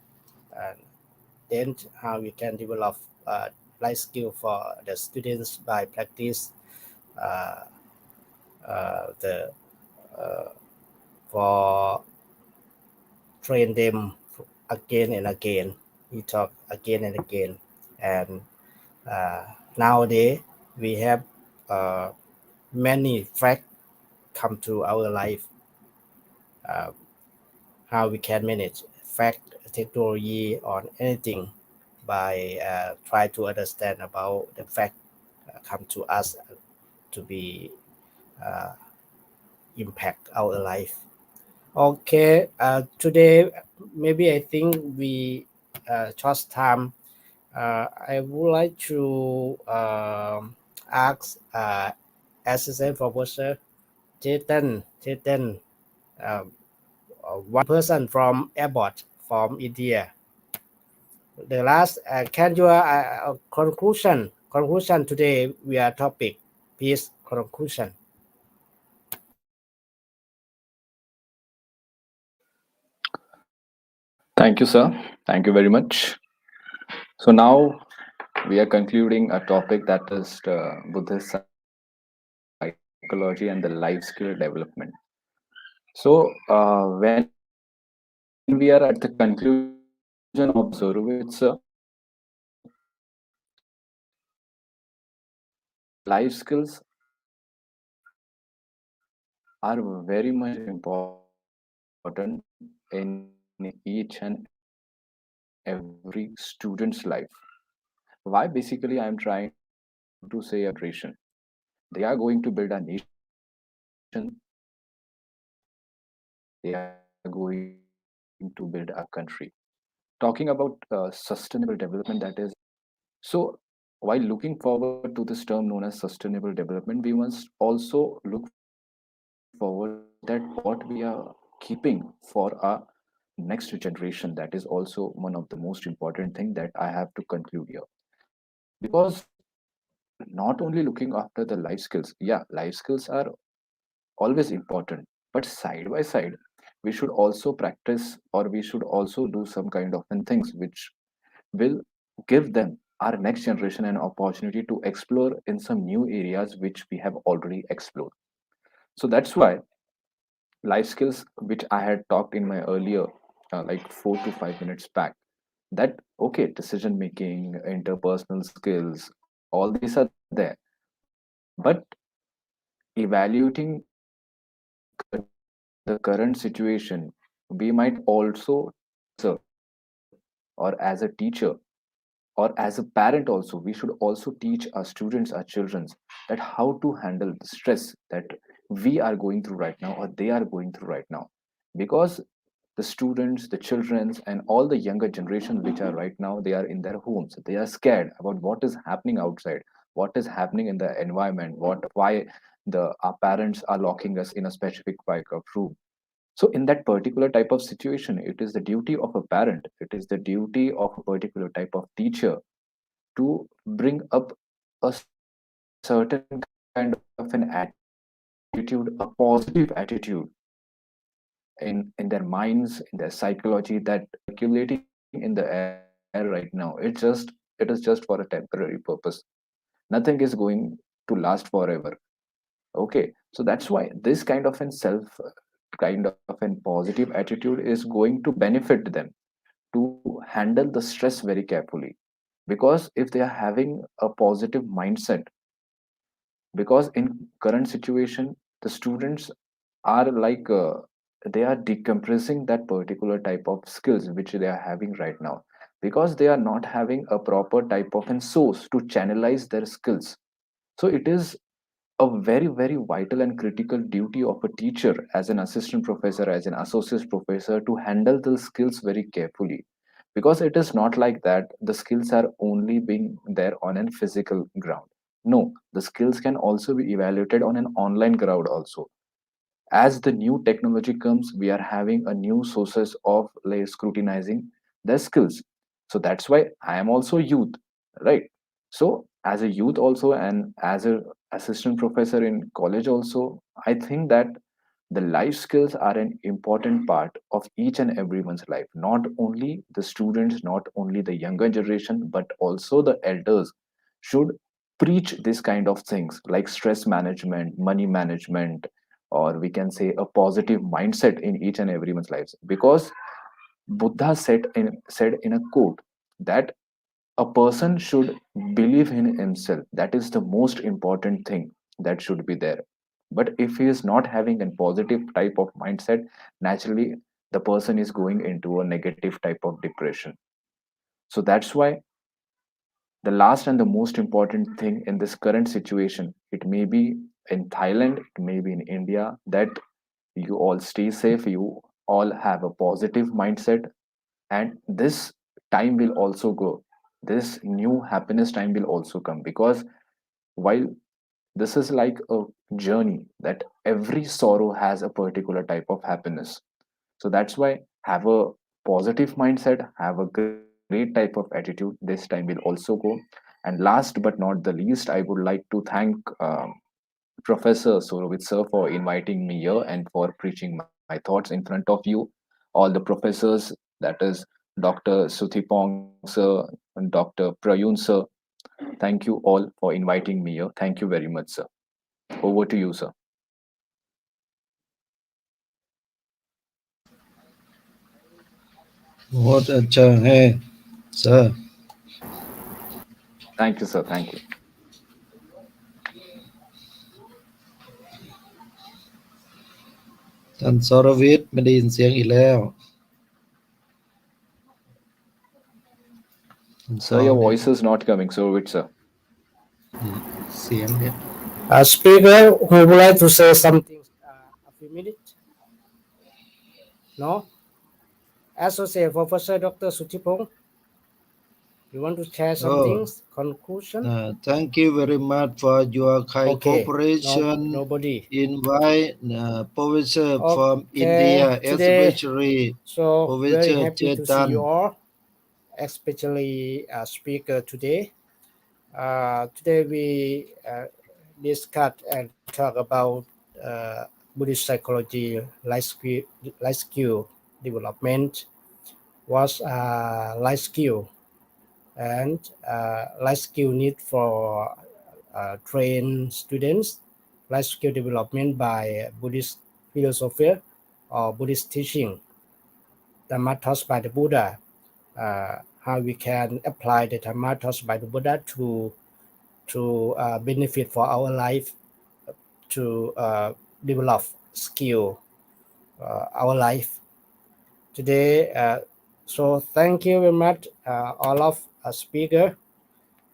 and then how we can develop life skill for the students by practice uh, the for train them again and again. We talk again and again, and nowadays we have uh, many facts come to our life. Uh, how we can manage fact technology on anything by try to understand about the fact come to us to be uh, impact our life. Okay, today maybe I think we short time. I would like to ask assistant professor Chetan, uh, one person from airport from India. The last, can your conclusion today we are topic, please conclusion. Thank you, sir. Thank you very much. So now we are concluding a topic that is Buddhist psychology and the life skill development. So when we are at the conclusion of this episode, I would like to observe life skills are very much important in each and every student's life. Why basically I am trying to say a generation? They are going to build a nation. they are going to build a country. Talking about sustainable development, that is, so while looking forward to this term known as sustainable development, we must also look forward that what we are keeping for our next generation. That is also one of the most important thing that I have to conclude here. Because not only looking after the life skills, yeah, life skills are always important, but side by side, we should also practice, or we should also do some kind of things which will give them, our next generation, an opportunity to explore in some new areas which we have already explored. So that's why life skills, which I had talked in my earlier, like 4 to 5 minutes back, that okay, decision making, interpersonal skills, all these are there, but evaluating the current situation, we might also, or as a teacher, or as a parent also, we should also teach our students, our children, that how to handle the stress that we are going through right now, or they are going through right now. Because the students, the children, and all the younger generation which are right now, they are in their homes, they are scared about what is happening outside, what is happening in the environment, what why the our parents are locking us in a specific type of room. So in that particular type of situation, it is the duty of a parent, it is the duty of a particular type of teacher to bring up a certain kind of an attitude, a positive attitude in their minds, in their psychology, that circulating in the air right now, it is just for a temporary purpose. Nothing is going to last forever. Okay, so that's why this kind of an self, kind of an positive attitude is going to benefit them to handle the stress very carefully. Because if they are having a positive mindset, because in current situation the students are like they are decompressing that particular type of skills which they are having right now, because they are not having a proper type of an source to channelize their skills. So it is a very very vital and critical duty of a teacher, as an assistant professor, as an associate professor, to handle the skills very carefully. Because it is not like that the skills are only being there on a physical ground. No, the skills can also be evaluated on an online ground also. As the new technology comes, we are having a new sources of like scrutinizing their skills. So that's why I am also youth, right? So as a youth also, and as a assistant professor in college also, I think that the life skills are an important part of each and everyone's life, not only the students, not only the younger generation, but also the elders should preach this kind of things like stress management, money management, or we can say a positive mindset in each and everyone's lives. Because Buddha said in a quote that a person should believe in himself. That is the most important thing that should be there. But if he is not having a positive type of mindset, naturally the person is going into a negative type of depression. So that's why the last and the most important thing in this current situation, it may be in Thailand, it may be in India, that you all stay safe, you all have a positive mindset, and this time will also go. This new happiness time will also come. Because while this is like a journey, that every sorrow has a particular type of happiness. So that's why have a positive mindset, have a great type of attitude. This time will also go. And last but not the least, I would like to thank Professor Surovit sir for inviting me here and for preaching my thoughts in front of you, all the professors, that is Dr. Suthipong sir and Dr. Prayun sir. Thank you all for inviting me here. Thank you very much, sir. Over to you, sir. What a hey, sir. Thank you, sir. Thank you. ท่านสรวิทย์ไม่ได้ยินเสียงอีกแล้วท่านส Sir, อ your เนี่ย voice is not coming, so which, sir? เสียงเนี่ย Speaker who would like to say something minute? No? Associate Professor Dr. Sutipong, you want to share some Oh, things? Conclusion? thank you very much for your kind Okay. cooperation. Nobody. Invite Professor from Okay. India, Today, especially so very Professor happy to see you Chetan. all, especially speaker today. Today we discuss and talk about Buddhist psychology, life skill development. What's life skill and life skill need for trained students, life skill development by Buddhist philosophy or Buddhist teaching, Dhamma taught by the Buddha, how we can apply the Dhamma taught by the Buddha to benefit for our life, to develop skill our life today. So thank you very much, all of speaker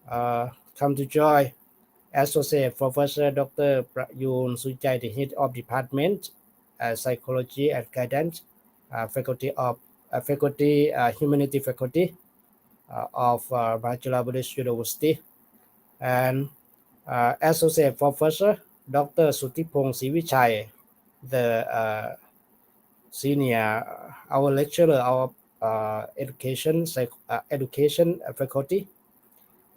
come to join. Associate Professor Dr. Prayun Sujai, the head of Department Psychology and Guidance, Faculty of Humanity Faculty of Bachelor Buddhist University, and Associate Professor Dr. Sutipong Sivichai, the senior our lecturer of education faculty.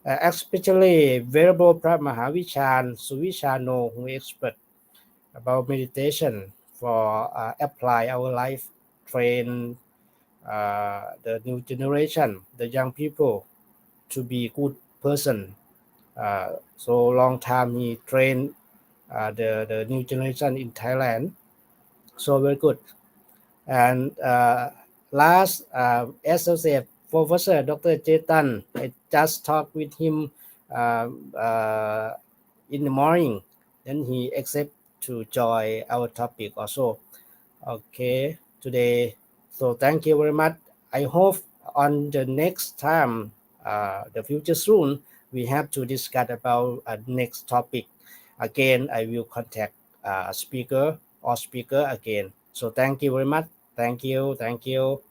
Especially Venerable Mahavichan Suvichano, who is expert about meditation for apply our life, train the new generation, the young people to be good person. So long time he trained the new generation in Thailand. So very good. And last associate professor Dr. Chetan, I just talked with him in the morning. Then he accept to join our topic also. Okay, today. So thank you very much. I hope on the next time, the future soon, we have to discuss about next topic. Again, I will contact speaker or speaker again. So thank you very much. Thank you.